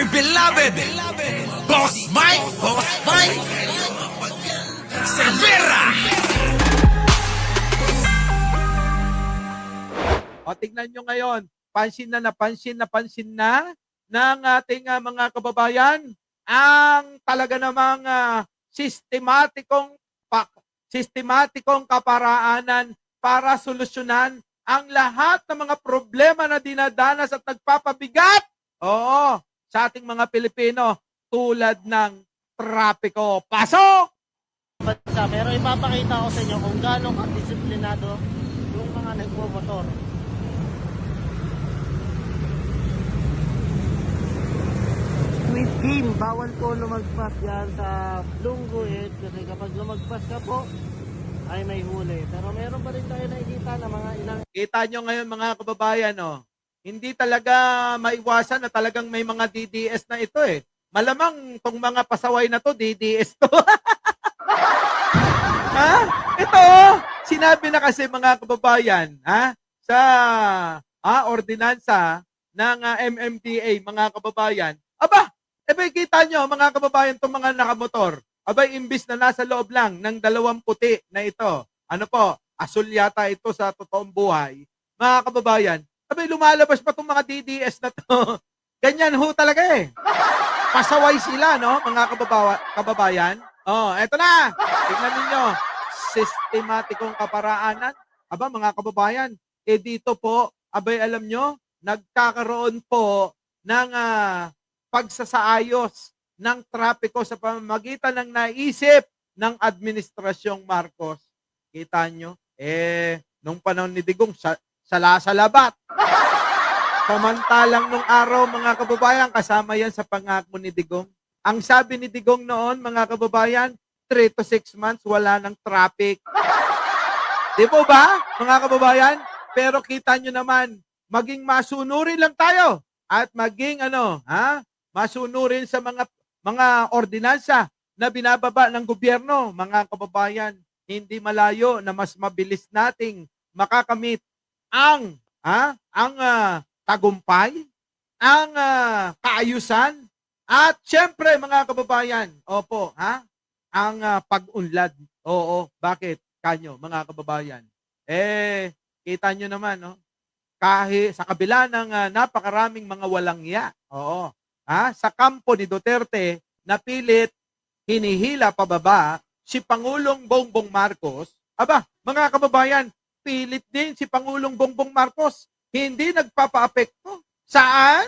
beloved Boss Mike Cervera. O tingnan nyo ngayon, pansin na ng ating mga kababayan ang talaga namang sistematikong kaparaanan para solusyonan ang lahat ng mga problema na dinadanas at nagpapabigat sa ating mga Pilipino tulad ng trapiko. Pasok! Bansa. Pero ipapakita ko sa inyo kung gaano kadisiplinado yung mga nagmomotor. With game, bawal po lumagpas yan sa Lungguit kasi kapag lumagpas ka po ay may huli. Pero meron pa rin tayo nakikita na mga ilang Kita nyo ngayon mga kababayan, hindi talaga maiwasan na talagang may mga DDS na ito eh. Malamang tong mga pasaway na to, DDS to. Ha? Ito, sinabi na kasi mga kababayan, sa ordinansa ng MMDA, mga kababayan. Aba, kita nyo mga kababayan itong mga nakamotor. Aba, imbis na nasa loob lang ng dalawang puti na ito. Ano po, asul yata ito sa totoong buhay. Mga kababayan, aba, lumalabas pa itong mga DDS na to. Ganyan ho talaga eh. Pasaway sila, no, mga kababayan. Eto na. Tingnan ninyo. Sistematikong kaparaanan. Aba, mga kababayan, dito po, abay, alam nyo, nagkakaroon po ng pagsasaayos ng trapiko sa pamamagitan ng naisip ng Administrasyong Marcos. Kita nyo? Nung panahon ni Digong, sala-salabat. Samantalang nung araw, mga kababayan, kasama yan sa pangako ni Digong. Ang sabi ni Digong noon, mga kababayan, 3 to 6 months, wala ng traffic. Di po ba, mga kababayan? Pero kita nyo naman, maging masunurin lang tayo at maging masunurin sa mga ordinansa na binababa ng gobyerno, mga kababayan. Hindi malayo na mas mabilis nating makakamit ang tagumpay, ang kaayusan, at syempre mga kababayan, ang pag-unlad. Bakit? Kanyo, mga kababayan. Kita nyo naman, kahit sa kabila ng napakaraming mga walangya, sa kampo ni Duterte, napilit, hinihila pababa, si Pangulong Bongbong Marcos. Aba, mga kababayan, pilit din si Pangulong Bongbong Marcos. Hindi nagpapaapekto. Saan?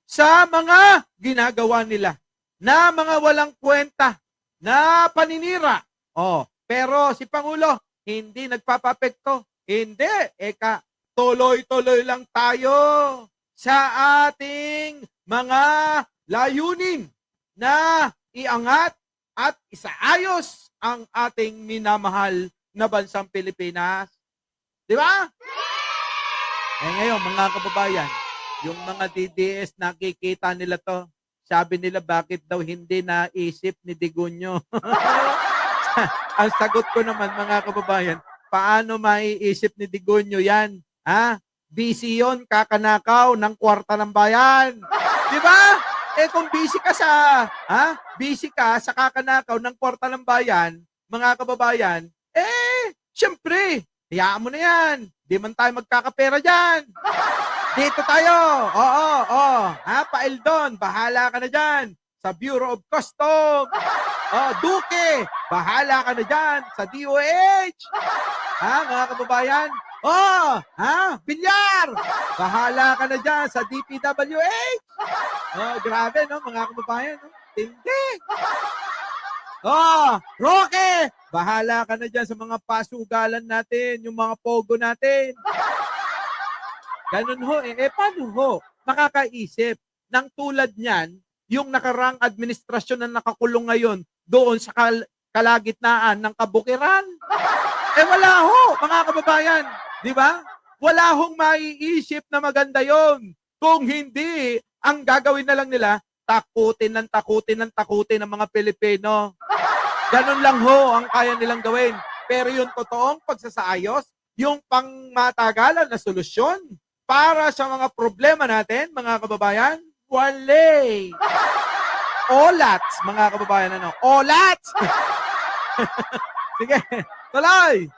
Sa mga ginagawa nila na mga walang kwenta, na paninira. Pero si Pangulo, hindi nagpapaapekto. Hindi. Tuloy-tuloy lang tayo sa ating mga layunin na iangat at isaayos ang ating minamahal na bansang Pilipinas. Di ba? Ngayon, mga kababayan, yung mga DDS, nakikita nila to. Sabi nila, bakit daw hindi naisip ni Digunyo? Ang sagot ko naman, mga kababayan, paano maiisip ni Digunyo yan? Busy yun, kakanakaw ng kwarta ng bayan. Di ba? Kung busy ka sa kakanakaw ng kwarta ng bayan, mga kababayan, syempre, hayaan mo na yan. Di man tayo magkakapera dyan. Dito tayo. Pa-Eldon, bahala ka na dyan. Sa Bureau of Customs. Duque, bahala ka na dyan. Sa DOH. Mga kababayan. Bilyar, bahala ka na dyan sa DPWH. Grabe, no, mga kababayan. No? Tindi. Roque, bahala ka na dyan sa mga pasugalan natin, yung mga pogo natin. Ganun ho, paano ho makakaisip ng tulad niyan yung nakarang administrasyon na nakakulong ngayon doon sa kalagitnaan ng kabukiran? Wala ho, mga kababayan. Di ba? Wala hong maiisip na maganda yon. Kung hindi, ang gagawin na lang nila, takutin ng mga Pilipino. Ganun lang ho ang kaya nilang gawin. Pero yung totoong pagsasaayos, yung pangmatagalan na solusyon para sa mga problema natin, mga kababayan, Pasquale. Olats, mga kababayan, ano? Olats! Sige, tuloy.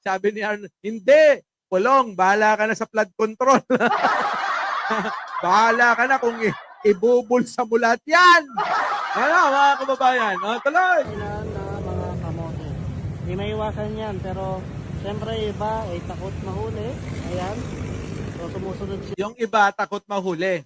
Sabi ni Arnold, hindi. Pulong, bahala ka na sa flood control. Bahala ka na kung ibubulsa mo lahat yan. Ano, mga kababayan? Tuloy. Kailangan na mga kamote. Hindi maiwasan yan, pero siyempre iba ay takot mahuli. Ayan. So sumusunod siya. Yung iba, takot mahuli.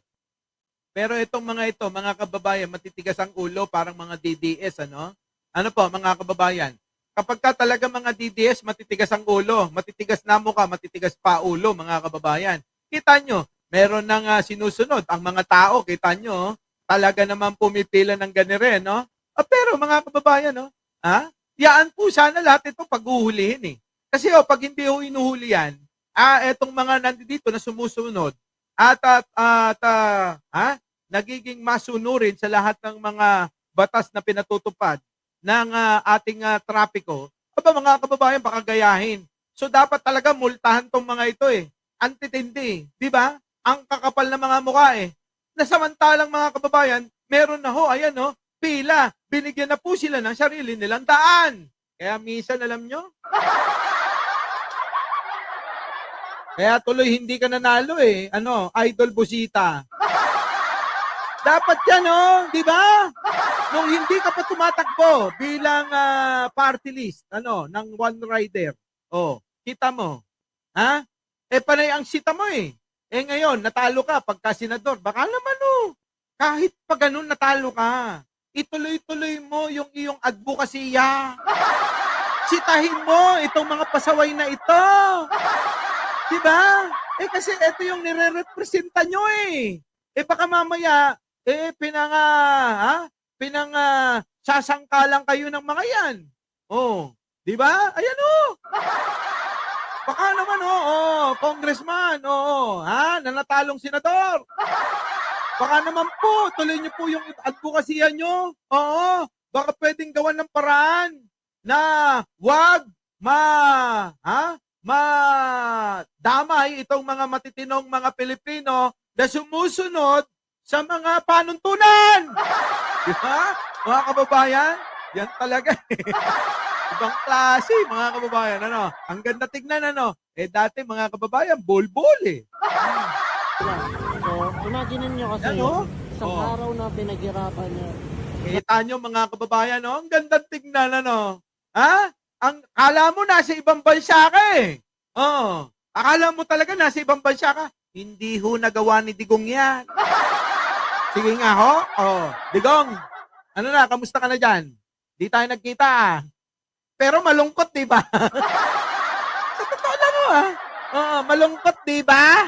Pero itong mga ito, mga kababayan, matitigas ang ulo, parang mga DDS, ano? Ano po, mga kababayan? Kapag ka talaga mga DDS, matitigas ang ulo, matitigas na mukha, matitigas pa ulo, mga kababayan. Kita nyo, meron nang sinusunod ang mga tao, kita nyo, talaga naman pumipila ng ganire, no? Pero mga kababayan, no? Yaan po sana lahat ito pag-uhulihin, eh. Kasi pag hindi ho inuhuli yan, etong mga nandito na sumusunod, nagiging masunurin sa lahat ng mga batas na pinatutupad ng ating trapiko, mga kababayan, baka gayahin. So dapat talaga multahan tong mga ito eh. Antitindi, di ba? Ang kakapal na mga mukha eh. Nasamantalang mga kababayan, meron na ho, ayan ho, pila. Binigyan na po sila ng sarili nilang daan. Kaya minsan, alam nyo, kaya tuloy hindi ka nanalo eh. Idol Busita. Dapat yan, di ba? Nung hindi ka pa tumatakbo bilang party list, ng one rider. Kita mo. Panay ang sita mo eh. Ngayon, natalo ka pagka senador. Baka naman kahit pa ganun natalo ka, ituloy-tuloy mo yung iyong advokasya. Sitahin mo itong mga pasaway na ito. Diba? Kasi ito yung nire-representa nyo eh. Baka mamaya, sasangkalang kayo ng mga yan. Di ba? Ayan Baka naman congressman, na natalong senador. Baka naman po, tuloy niyo po yung advokasya nyo. Baka pwedeng gawan ng paraan na wag damay itong mga matitinong mga Pilipino na sumusunod sa mga panuntunan. Di ba? Mga kababayan, yan talaga ibang klase, mga kababayan. Ang ganda tignan, dati mga kababayan, bol-bol eh. So, imagine nyo kasi isang araw na pinaghirapan niya. Kita nyo mga kababayan, ang ganda tignan, Ang akala mo nasa ibang bansa ka eh. Akala mo talaga nasa ibang bansa ka. Hindi ho nagawa ni Digong yan. Sige nga ho. Digong, kamusta ka na dyan? Di tayo nagkita. Pero malungkot, di ba? Sa totoo lang malungkot, di ba?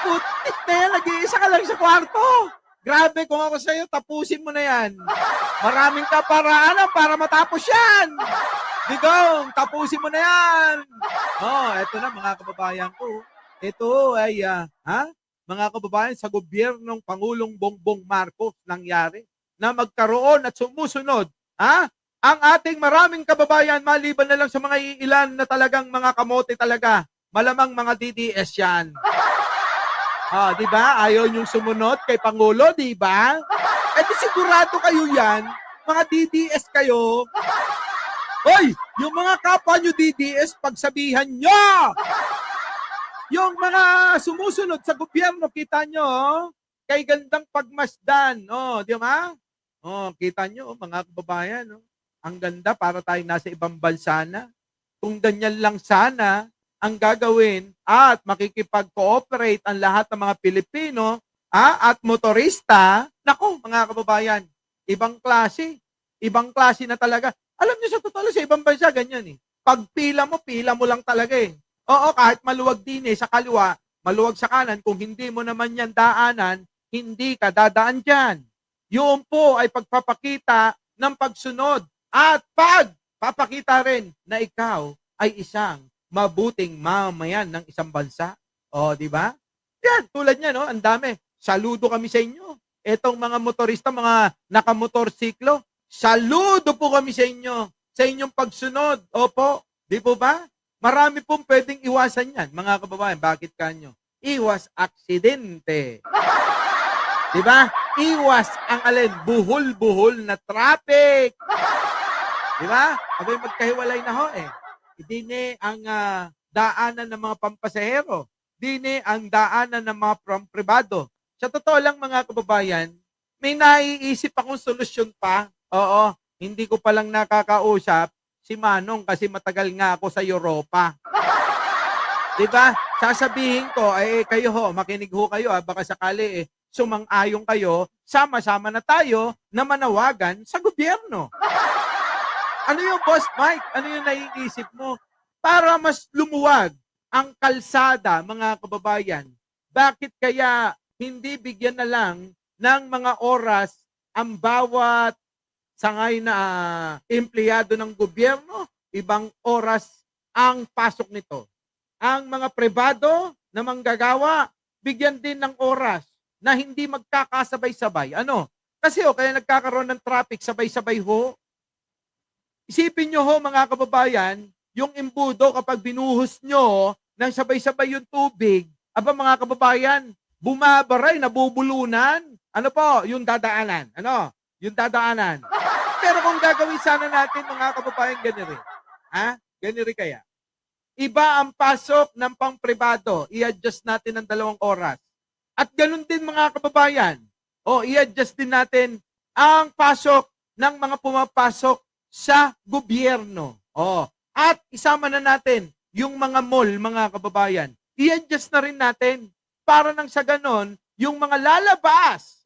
Putik na yan, nag-iisa ka lang sa kwarto. Grabe, kung ako sa'yo, tapusin mo na yan. Maraming kaparaanan para matapos yan. Digong, tapusin mo na yan. Eto na mga kababayan ko. Ito ay, mga kababayan, sa gobyernong Pangulong Bongbong Marcos nangyari na magkaroon at sumusunod, ang ating maraming kababayan, maliban na lang sa mga ilan na talagang mga kamote talaga, malamang mga DDS yan. Di ba? Ayaw niyong sumunod kay Pangulo, di ba? Di sigurado kayo yan, mga DDS kayo. Hoy, yung mga kapwa nyo DDS, pagsabihan nyo! Yung mga sumusunod sa gobyerno, kita nyo, kay gandang pagmasdan. Di ba? Kita nyo, mga kababayan, ang ganda para tayo nasa ibang bansa na. Kung ganyan lang sana ang gagawin at makikipag-cooperate ang lahat ng mga Pilipino at motorista, nako, mga kababayan, ibang klase na talaga. Alam niyo sa totoo, sa ibang bansa, ganyan eh. Pag pila mo lang talaga eh. Kahit maluwag din sa kaliwa, maluwag sa kanan, kung hindi mo naman yan daanan, hindi ka dadaan dyan. Yun po ay pagpapakita ng pagsunod at pagpapakita rin na ikaw ay isang mabuting mamayan ng isang bansa. Di ba? Yan, tulad niya, ang dami. Saludo kami sa inyo. Etong mga motorista, mga nakamotorsiklo, saludo po kami sa inyo, sa inyong pagsunod. Opo, di po ba? Marami pong pwedeng iwasan yan, mga kababayan. Bakit kanyo? Iwas aksidente. Di ba? Iwas ang alin, buhol-buhol na traffic. Di ba? Abay magkahiwalay na ho eh. Dini ang daanan ng mga pampasahero. Dini ang daanan ng mga pribado. Sa totoo lang mga kababayan, may naiisip akong solusyon pa. Oo, hindi ko palang nakakausap si Manong kasi matagal nga ako sa Europa. Diba? Sasabihin ko, kayo ho, makinig ho kayo, baka sakali sumang-ayon kayo, sama-sama na tayo na manawagan sa gobyerno. Ano yung Boss Mike? Ano yung naiisip mo? Para mas lumuwag ang kalsada, mga kababayan, bakit kaya hindi bigyan na lang ng mga oras ang bawat sangay na empleyado ng gobyerno, ibang oras ang pasok nito. Ang mga pribado na manggagawa, bigyan din ng oras na hindi magkakasabay-sabay. Ano? Kasi kaya nagkakaroon ng traffic, sabay-sabay ho. Isipin nyo ho mga kababayan, yung imbudo kapag binuhos nyo ng sabay-sabay yung tubig, mga kababayan, bumabaray, nabubulunan. Ano po? Yung dadaanan. Ano? Yung dadaanan. Pero kung gagawin sana natin mga kababayan, ganiri. Ganiri kaya. Iba ang pasok ng pang-pribado. I-adjust natin ng 2 oras. At ganun din mga kababayan. I-adjust din natin ang pasok ng mga pumapasok sa gobyerno. At isama na natin yung mga mall, mga kababayan. I-adjust na rin natin para nang sa ganon, yung mga lalabas,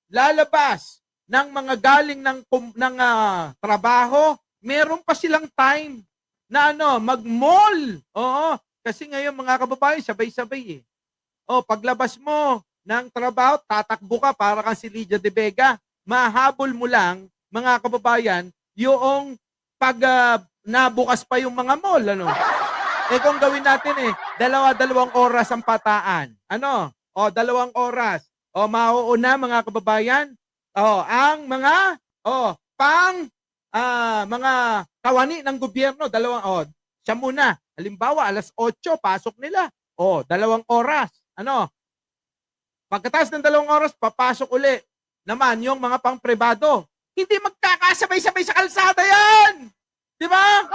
lalabas ng mga galing ng trabaho, meron pa silang time na mag-mall. Kasi ngayon mga kababayan, sabay-sabay paglabas mo ng trabaho, tatakbo ka para kang si Lydia de Vega. Mahabol mo lang, mga kababayan, yung pag nabukas pa yung mga mall, kung gawin natin 2 oras ang pataan. 2 oras. Mauuna mga kababayan, ang mga mga kawani ng gobyerno, siya muna. Halimbawa, 8:00, pasok nila. 2 oras. Pagkatapos ng 2 oras, papasok uli naman yung mga pang-pribado. Hindi magkakasabay-sabay sa kalsada yan! Di ba?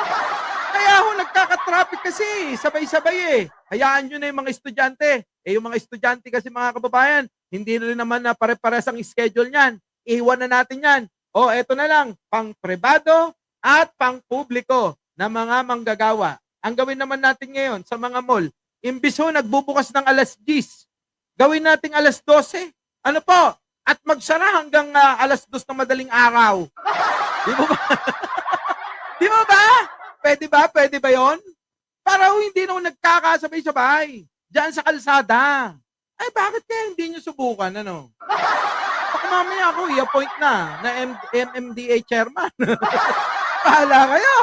Kaya nagkaka-traffic kasi, sabay-sabay Hayaan nyo na yung mga estudyante. Yung mga estudyante kasi mga kababayan, hindi rin naman na pare-pares ang schedule niyan. Iwan na natin yan. Eto na lang, pang-pribado at pang-publiko na mga manggagawa. Ang gawin naman natin ngayon sa mga mall, imbis nagbubukas ng 10:00, gawin natin 12:00. At magsara hanggang 2:00 ng madaling araw. Di mo ba? Di mo ba? Pwede ba yon? Para hindi nung nagkakasabay-sabay diyan sa kalsada. Bakit kaya hindi nyo subukan, Baka mamaya ako i-appoint na MMDA chairman. Pahala kayo.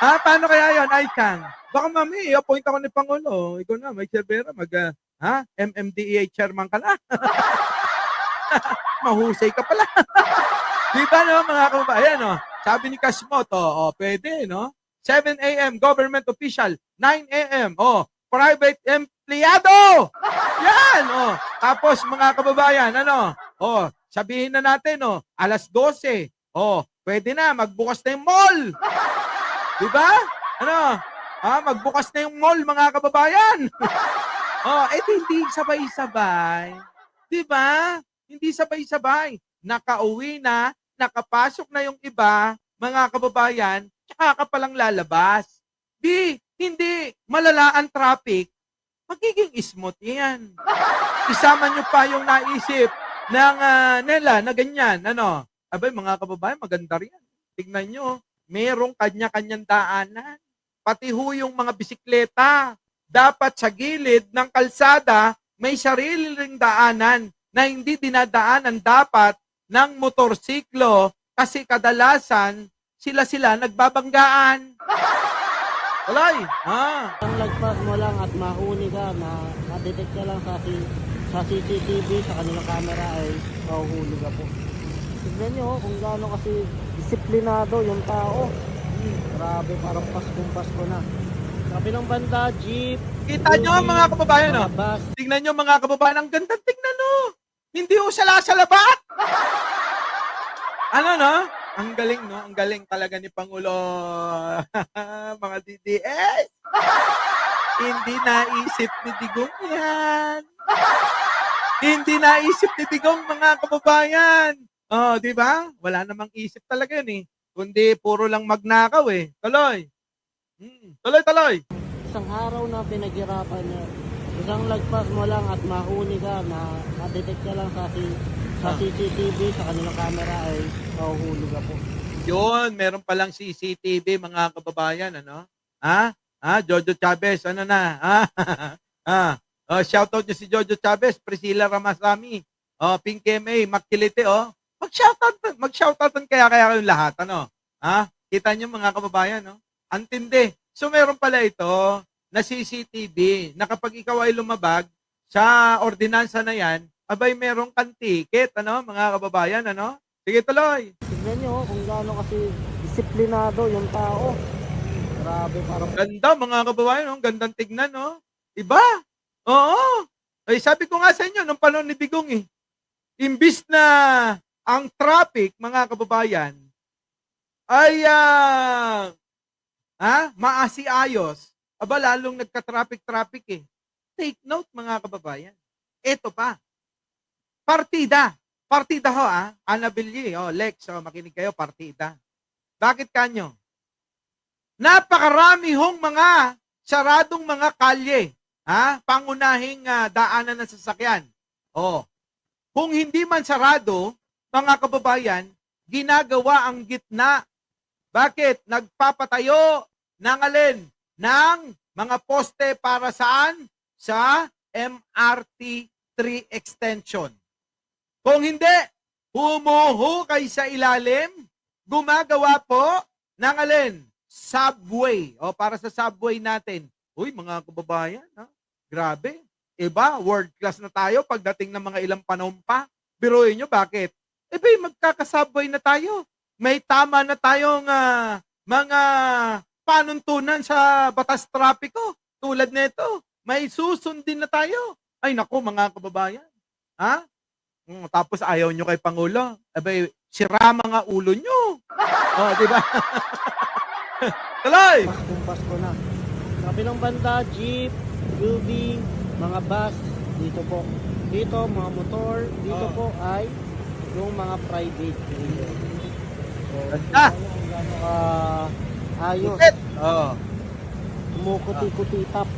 Paano kaya yun, Ai-chan? Baka mamaya i-appoint ako ni Pangulo. Ikaw na, Mike Cervera, MMDA chairman ka na. Mahusay ka pala. Di ba mga kababayan, Sabi ni Kashimoto, pwede, 7 a.m. government official, 9 a.m. Private empleyado. Yan, Tapos mga kababayan, sabihin na natin, 12:00. Pwede na, magbukas na yung mall. Di ba? Magbukas na yung mall, mga kababayan. Hindi sabay-sabay. Di ba? Hindi sabay-sabay. Nakauwi na, nakapasok na yung iba, mga kababayan, tsaka ka palang lalabas. Hindi malala ang traffic, magiging smooth yan. Isama nyo pa yung naisip ng nila na ganyan. Mga kababayan, maganda rin. Tignan nyo, merong kanya-kanyang daanan. Pati yung mga bisikleta, dapat sa gilid ng kalsada, may sarili ring daanan na hindi dinadaanan dapat ng motorsiklo kasi kadalasan sila nagbabanggaan. Walay. Ang lagpas mo lang at mahuli ka, ma-detect ka lang sa CCTV, sa kanilang camera ay mahuhuli ka po. Tignan nyo kung gaano kasi disiplinado yung tao. Grabe, parang Pasko na. Sabi ng banda, jeep. Kita nyo mga kababayan, bus. Tignan nyo mga kababayan, ang ganda tignan, Hindi ho salasalabat. Ano, no? Ang galing, no? Ang galing talaga ni Pangulo. Mga DDS. Hindi naisip ni Digong yan. Hindi naisip ni Digong, mga kababayan. Oh, di ba? Wala namang isip talaga yun eh. Kundi puro lang magnakaw eh. Tuloy. Tuloy. Isang araw na pinaghirapan niya. Isang lagpas mo lang at mahuli ka na ma-detect ka lang sa CCTV, sa kanilang camera ay mahuhuli ka po. Yun, meron palang CCTV, mga kababayan, ano? Ha? Jojo Chavez, ano na? Shoutout niyo si Jojo Chavez, Priscilla Ramasamy, Pink MA, Makilite, Mag-shoutoutan kaya kayong lahat, ano? Kita niyo, mga kababayan, no? Antindi. So, meron pala ito na CCTV na kapag ikaw ay lumabag sa ordinansa na yan, abay meron kang ticket, ano, mga kababayan, ano? Sige, tuloy. Tignan nyo kung gaano kasi disiplinado yung tao. Grabe, parang Ganda, mga kababayan, no? Gandang tignan, no? Iba? Oo. Ay, sabi ko nga sa inyo, nung panahon ni Digong, imbis na ang traffic, mga kababayan, ay, maasiayos, aba, lalong nagka-traffic eh. Take note, mga kababayan. Ito pa. Partida. Partida ho, Annabelle, Lex, makinig kayo, partida. Bakit kanyo? Napakarami hong mga saradong mga kalye, pangunahing daanan ng sasakyan. Kung hindi man sarado, mga kababayan, ginagawa ang gitna. Bakit? Nagpapatayo ng alin? Ng mga poste para saan? Sa MRT 3 extension. Kung hindi, humuhukay sa ilalim, gumagawa po ng alin? Subway. Para sa subway natin. Uy, mga kababayan, grabe. Iba, world class na tayo pagdating ng mga ilang panahon pa. Biruin nyo, bakit? Magkakasubway na tayo. May tama na tayong mga panuntunan sa batas trapiko. Tulad nito, may susundin na tayo. Ay, naku, mga kababayan. Tapos ayaw nyo kay Pangulo. Sira mga ulo nyo. Di ba? Tuloy! Pasko na. Sa kabilang banda, jeep, UV, mga bus, dito po. Dito, mga motor, dito po ay yung mga private vehicle. So, Ganda! kung gaano ayos. Kumukuti-kuti-tap.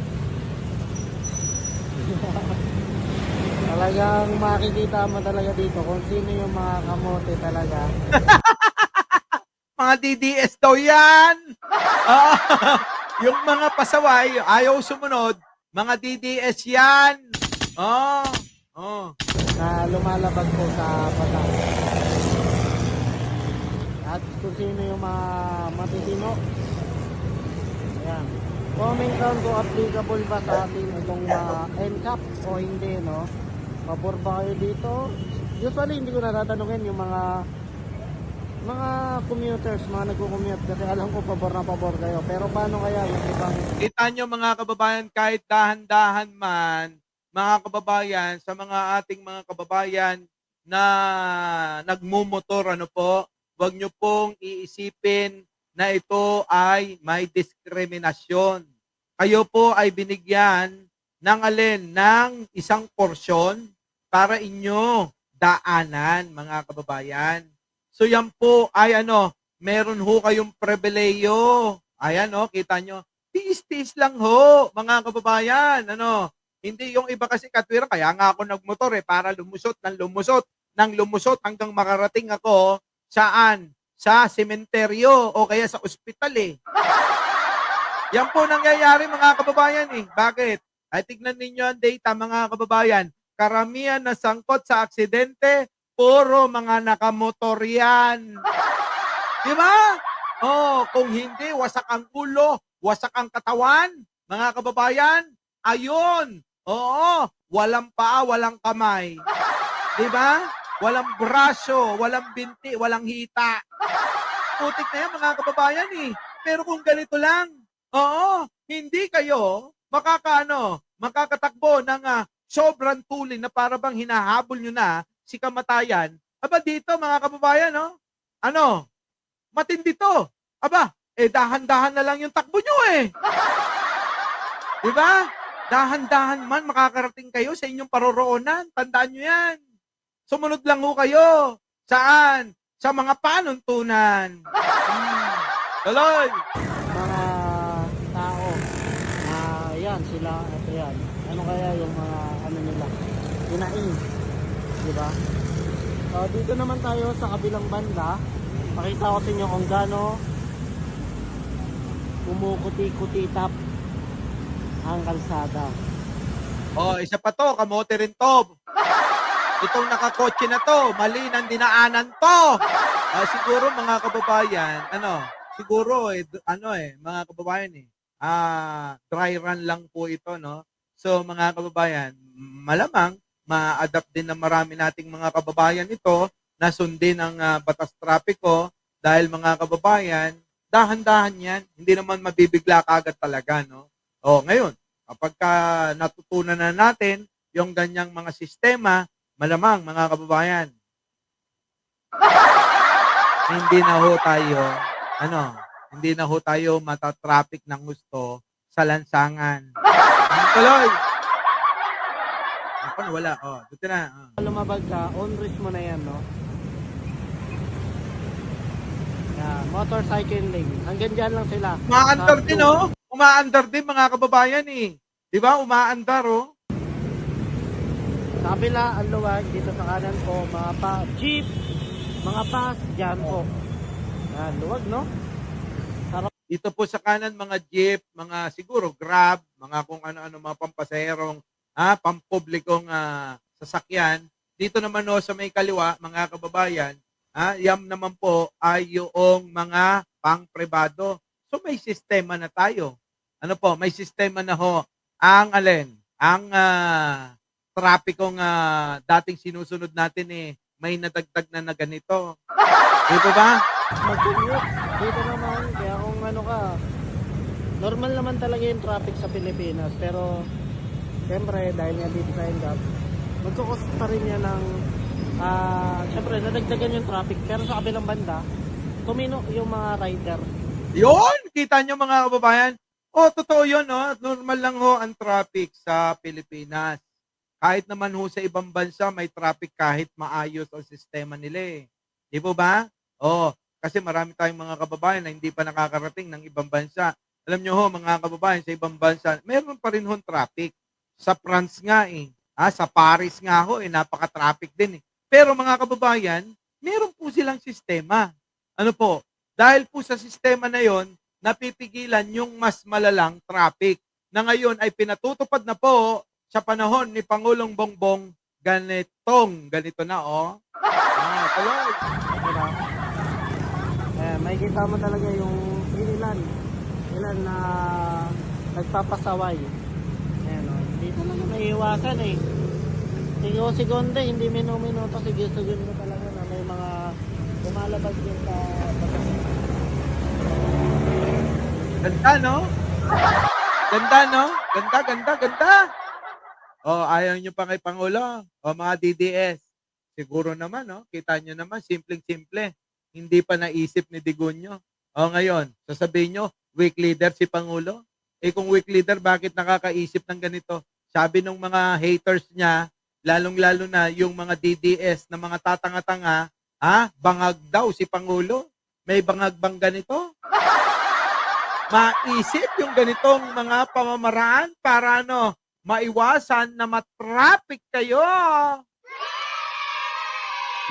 Talagang makikita mo talaga dito kung sino yung mga kamote talaga. Mga DDS daw yan. Yung mga pasaway, ayaw sumunod, mga DDS yan. Na lumalabag po sa batas. At kung sino yung mga matitino. Ayan. Comment down kung applicable ba sa atin itong NCAP o hindi, no? Pabor ba kayo dito? Usually hindi ko natatanungin yung mga commuters, mga nagko-commute kasi alam ko pabor na pabor kayo. Pero paano kaya yung ibang... Kita nyo, mga kababayan, kahit dahan-dahan man, mga kababayan, sa mga ating mga kababayan na nagmumotor, wag nyo pong iisipin na ito ay may diskriminasyon. Kayo po ay binigyan ng alin, ng isang porsyon para inyo daanan, mga kababayan. So yan po ay meron ho kayong pribileyo. Ayan kita nyo. Tiis-tiis lang ho, mga kababayan. Hindi yung iba kasi katwira, kaya nga ako nagmotor para lumusot hanggang makarating ako saan? Sa sementeryo o kaya sa ospital Yan po nangyayari, mga kababayan Bakit? Ay tignan ninyo ang data, mga kababayan. Karamihan na sangkot sa aksidente, puro mga nakamotor yan. Di ba? Kung hindi, wasak ang ulo, wasak ang katawan, mga kababayan, ayun. Walang paa, walang kamay. Di ba? Walang braso, walang binti, walang hita. Putik na yan, mga kababayan Pero kung ganito lang, hindi kayo makakatakbo ng sobrang tuling na para bang hinahabol nyo na si kamatayan, aba dito mga kababayan, no? Ano? Matindi to. Aba, dahan-dahan na lang yung takbo nyo eh. Di ba? Dahan-dahan man makakarating kayo sa inyong paroroonan. Tandaan nyo yan. Sumunod lang ho kayo. Saan? Sa mga panuntunan. Tuloy. Mga tao, yan, sila, at yan. Ano kaya yung mga, ano nila, hinaing, di ba? So, dito naman tayo sa kabilang banda. Pakita ko sa inyo kung gaano kumukuti-kutitap ang kalsada. Isa pa to, kamote rin to. Itong nakakotse na to, mali ng dinaanan to. Siguro mga kababayan, siguro mga kababayan dry run lang po ito, no? So mga kababayan, malamang ma-adapt din ng marami nating mga kababayan ito na sundin ang batas trapiko dahil mga kababayan, dahan-dahan yan, hindi naman mabibigla kaagad talaga, no? Ngayon, kapag natutunan na natin yung ganyang mga sistema, malamang mga kababayan, hindi na ho tayo matatraffic ng gusto sa lansangan. Tuloy! Ako wala. Dito na. Lumabag ka, on risk mo na yan, no? Yan, motorcycle lane. Hanggang dyan lang sila. Umaandar din, oh. Umaandar din, mga kababayan, eh. Di ba? Umaandar, oh. Sa kabila, ang luwag, dito sa kanan po, mga jeep, mga bus, dyan po. Yan, luwag, no? Dito po sa kanan, mga jeep, mga siguro grab, mga kung ano-ano, mga pampasaherong, pampublikong sasakyan. Dito naman no, sa may kaliwa, mga kababayan, yan naman po ay yung mga pang-pribado. So may sistema na tayo. May sistema na ho ang trapikong dating sinusunod natin may nadagdag na ganito. Dito ba? Mag-commute. Dito naman, kaya kung normal naman talaga yung traffic sa Pilipinas, pero siyempre, dahil nga dito sa Engap, magkukos pa rin yan ng, siyempre, nadagdagan yung traffic, pero sa kabilang banda, tumino yung mga rider. Yun! Kita nyo mga kababayan? Totoo yun, no? Normal lang ho ang traffic sa Pilipinas. Kahit naman ho sa ibang bansa, may traffic kahit maayos ang sistema nila eh. Di po ba? Kasi marami tayong mga kababayan na hindi pa nakakarating ng ibang bansa. Alam nyo ho, mga kababayan, sa ibang bansa, meron pa rin ho traffic. Sa France nga sa Paris nga ho, napaka-traffic din eh. Pero mga kababayan, meron po silang sistema. Dahil po sa sistema na yon, napipigilan yung mas malalang traffic na ngayon ay pinatutupad na po sa panahon ni Pangulong Bongbong ganito na tuloy. Diba? May kita mo talaga yung ilan na nagpapasaway. Hindi talaga maiiwasan eh. Sigo-segundo, hindi minuto, sigo-segundo talaga na may mga lumalabas din sa Ganda, no? Ganda, no? Ganda. Ayaw nyo pa kay Pangulo. Mga DDS. Siguro naman, no? Kita nyo naman, simpleng-simple. Hindi pa naisip ni Digunyo. Ngayon, sasabihin nyo, weak leader si Pangulo? Kung weak leader, bakit nakakaisip ng ganito? Sabi ng mga haters niya, lalong-lalo na yung mga DDS na mga tatanga-tanga, bangag daw si Pangulo. May bangag bang ganito? Maisip yung ganitong mga pamamaraan para maiwasan na matraffic kayo.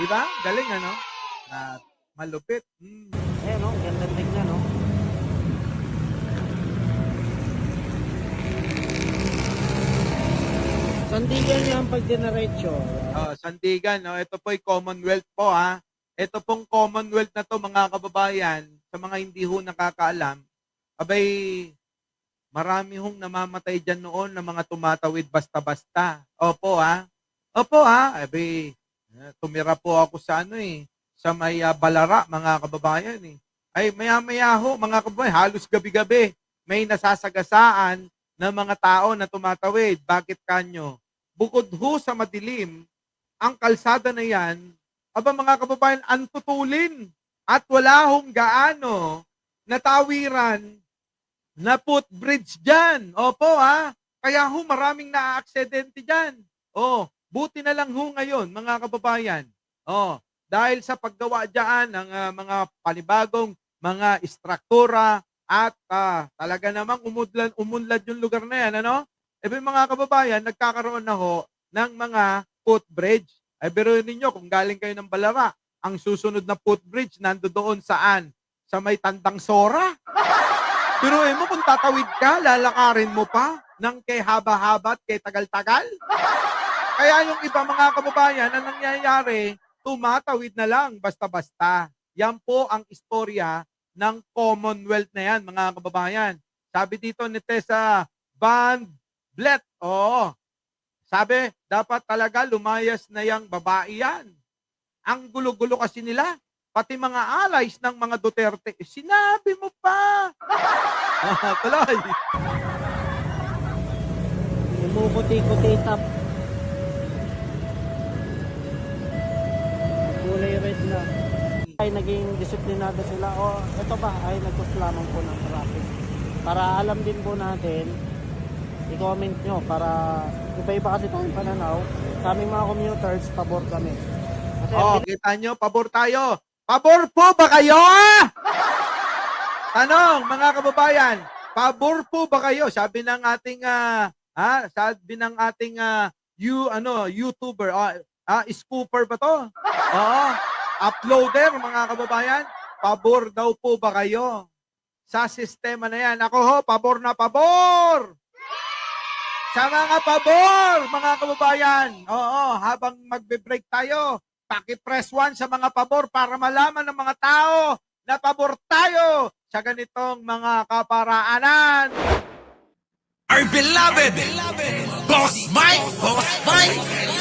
Diba? Galing, malupit. Ganda tingnan, no? Sandigan yung pag-generate Sandigan, no? Ito po'y Commonwealth po, Ito pong Commonwealth na to, mga kababayan, sa mga hindi ho nakakaalam, marami hong namamatay dyan noon na mga tumatawid basta-basta. Opo, tumira po ako sa sa may Balara, mga kababayan, Ay, maya-maya ho, mga kababayan, halos gabi-gabi, may nasasagasaan ng mga tao na tumatawid. Bakit kanyo? bukod ho sa madilim, ang kalsada na yan, aba mga kababayan, antutulin at wala hong gaano na tawiran na footbridge dyan. Opo ha, kaya ho maraming naaaksidente dyan. Oh, buti na lang ho ngayon mga kababayan. Oh, dahil sa paggawa dyan ng mga panibagong mga istruktura at talaga namang umunlad yung lugar na yan, ano? Mga kababayan, nagkakaroon na ho ng mga footbridge. Ay, biruin ninyo, kung galing kayo ng Balara, ang susunod na footbridge, nando doon saan? Sa may Tandang Sora? Biruin mo, kung tatawid ka, lalakarin mo pa ng kay haba-haba at kay tagal-tagal? Kaya yung iba mga kababayan, ang nangyayari, tumatawid na lang, basta-basta. Yan po ang istorya ng Commonwealth na yan, mga kababayan. Sabi dito ni Tessa Van Blet, sabi, dapat talaga lumayas na yang babae yan. Ang gulo-gulo kasi nila, pati mga allies ng mga Duterte, sinabi mo pa. Tuloy. Umukuti-kuti tap. Kulay red na. Ay naging disiplinado sila. O ito ba ay nagkus lamang po ng traffic. Para alam din po natin, i-comment nyo para iba-iba kasi tayong pananaw. Sa aming mga commuters, pabor kami. Kasi Kita nyo, pabor tayo. Pabor po ba kayo? Tanong, mga kababayan, pabor po ba kayo? Sabi ng ating YouTuber, scooper ba to? Oo. Uploader, mga kababayan, pabor daw po ba kayo sa sistema na yan? Ako ho, pabor na pabor! Sa mga pabor, mga kababayan, habang magbe-break tayo, paki-press 1 sa mga pabor para malaman ng mga tao na pabor tayo sa ganitong mga kaparaanan. Our beloved Boss Mike, Boss Mike.